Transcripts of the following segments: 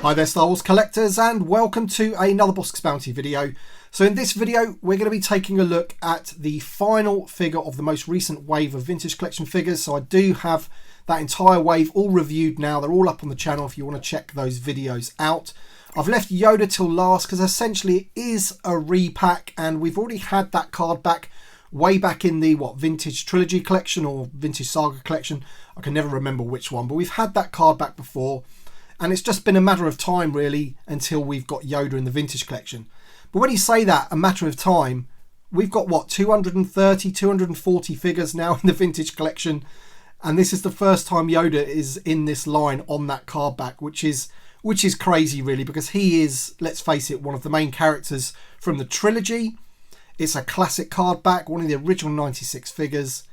Hi there Star Wars collectors, and welcome to another Bossk Bounty video. So in this video we're going to be taking a look at the final figure of the most recent wave of Vintage Collection figures. So I do have that entire wave all reviewed now. They're all up on the channel if you want to check those videos out. I've left Yoda till last because essentially it is a repack, and we've already had that card back way back in the Vintage Trilogy collection or Vintage Saga collection. I can never remember which one, but we've had that card back before. And it's just been a matter of time, really, until we've got Yoda in the Vintage Collection. But when you say that, a matter of time, we've got, 230, 240 figures now in the Vintage Collection. And this is the first time Yoda is in this line on that card back, which is crazy, really, because he is, let's face it, one of the main characters from the trilogy. It's a classic card back, one of the original 96 figures.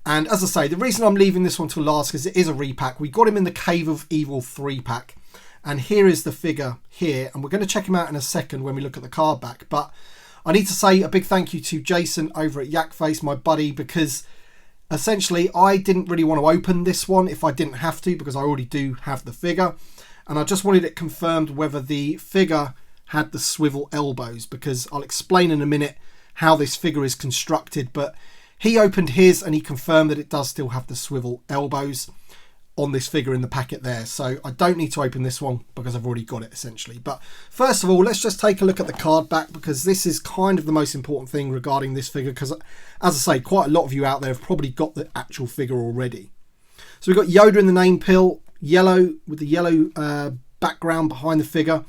And as I say, the reason I'm leaving this one till last because it is a repack. We got him in the Cave of Evil 3-pack. And here is the figure here. And we're going to check him out in a second when we look at the card back. But I need to say a big thank you to Jason over at Yakface, my buddy, because essentially I didn't really want to open this one if I didn't have to, because I already do have the figure. And I just wanted it confirmed whether the figure had the swivel elbows, because I'll explain in a minute how this figure is constructed. But he opened his and he confirmed that it does still have the swivel elbows on this figure in the packet there. So I don't need to open this one because I've already got it essentially. But first of all, let's just take a look at the card back, because this is kind of the most important thing regarding this figure, because as I say, quite a lot of you out there have probably got the actual figure already. So we've got Yoda in the name pill, yellow, with the yellow background behind the figure.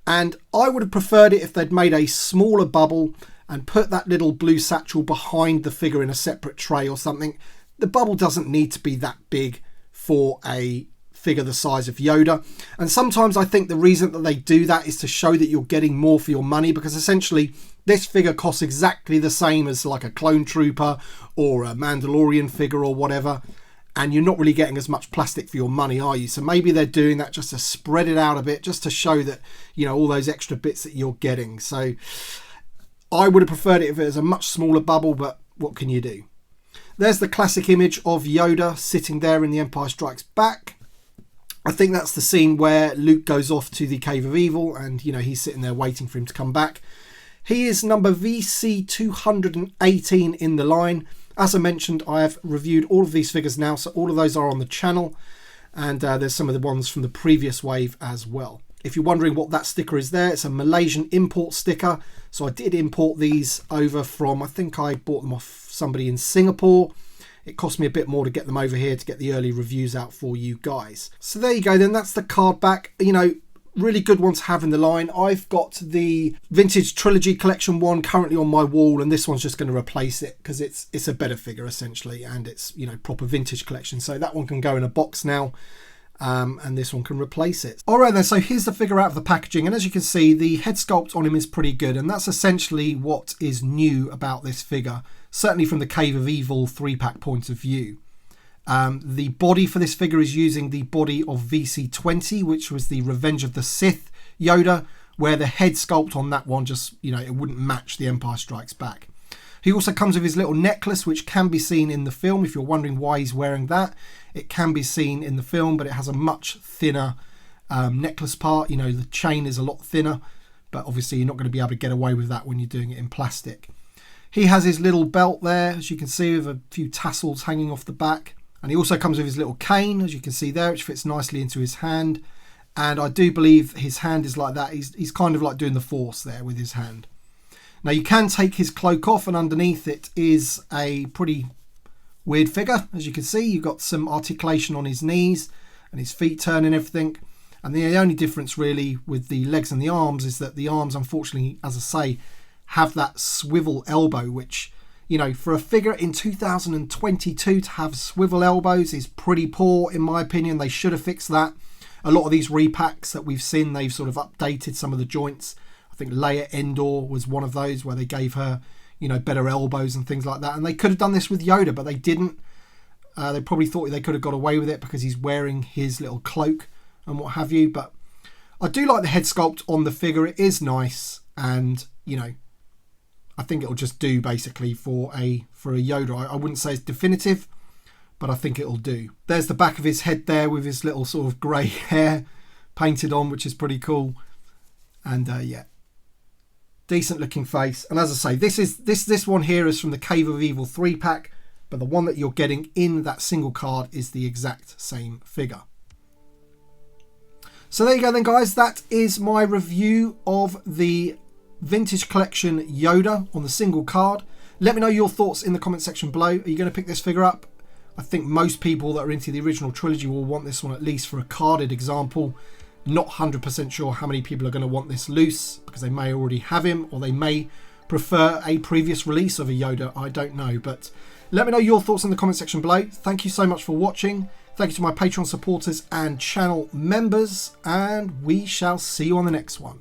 And I would have preferred it if they'd made a smaller bubble and put that little blue satchel behind the figure in a separate tray or something. The bubble doesn't need to be that big for a figure the size of Yoda. And sometimes I think the reason that they do that is to show that you're getting more for your money, because essentially this figure costs exactly the same as like a clone trooper or a Mandalorian figure or whatever. And you're not really getting as much plastic for your money, are you? So maybe they're doing that just to spread it out a bit, just to show that, you know, all those extra bits that you're getting. So I would have preferred it if it was a much smaller bubble, but what can you do? There's the classic image of Yoda sitting there in The Empire Strikes Back. I think that's the scene where Luke goes off to the Cave of Evil and, you know, he's sitting there waiting for him to come back. He is number VC218 in the line. As I mentioned, I have reviewed all of these figures now, so all of those are on the channel. And there's some of the ones from the previous wave as well. If you're wondering what that sticker is there, it's a Malaysian import sticker. So I did import these over from, I think I bought them off somebody in Singapore. It cost me a bit more to get them over here to get the early reviews out for you guys. So there you go then, that's the card back. You know, really good one to have in the line. I've got the Vintage Trilogy Collection one currently on my wall, and this one's just going to replace it because it's a better figure essentially, and it's, you know, proper Vintage Collection. So that one can go in a box now. And this one can replace it. Alright then, so here's the figure out of the packaging, and as you can see, the head sculpt on him is pretty good, and that's essentially what is new about this figure, certainly from the Cave of Evil 3-pack point of view. The body for this figure is using the body of VC20, which was the Revenge of the Sith Yoda, where the head sculpt on that one just, you know, it wouldn't match the Empire Strikes Back. He also comes with his little necklace, which can be seen in the film. If you're wondering why he's wearing that, it can be seen in the film, but it has a much thinner necklace part. You know, the chain is a lot thinner, but obviously you're not going to be able to get away with that when you're doing it in plastic. He has his little belt there, as you can see, with a few tassels hanging off the back. And he also comes with his little cane, as you can see there, which fits nicely into his hand. And I do believe his hand is like that. He's kind of like doing the Force there with his hand. Now you can take his cloak off, and underneath it is a pretty weird figure. As you can see, you've got some articulation on his knees and his feet turning and everything. And the only difference really with the legs and the arms is that the arms, unfortunately, as I say, have that swivel elbow, which, you know, for a figure in 2022 to have swivel elbows is pretty poor, in my opinion. They should have fixed that. A lot of these repacks that we've seen, they've sort of updated some of the joints. I think Leia Endor was one of those where they gave her, you know, better elbows and things like that. And they could have done this with Yoda, but they didn't. They probably thought they could have got away with it because he's wearing his little cloak and what have you. But I do like the head sculpt on the figure. It is nice, and, you know, I think it'll just do basically for a Yoda. I wouldn't say it's definitive, but I think it'll do. There's the back of his head there with his little sort of grey hair painted on, which is pretty cool. And yeah, decent looking face. And as I say, this one here is from the Cave of Evil 3-pack, but the one that you're getting in that single card is the exact same figure. So there you go then, guys. That is my review of the Vintage Collection Yoda on the single card. Let me know your thoughts in the comment section below. Are you going to pick this figure up? I think most people that are into the original trilogy will want this one at least for a carded example. Not 100% sure how many people are going to want this loose, because they may already have him, or they may prefer a previous release of a Yoda. I don't know, but let me know your thoughts in the comment section below. Thank you so much for watching. Thank you to my Patreon supporters and channel members, and we shall see you on the next one.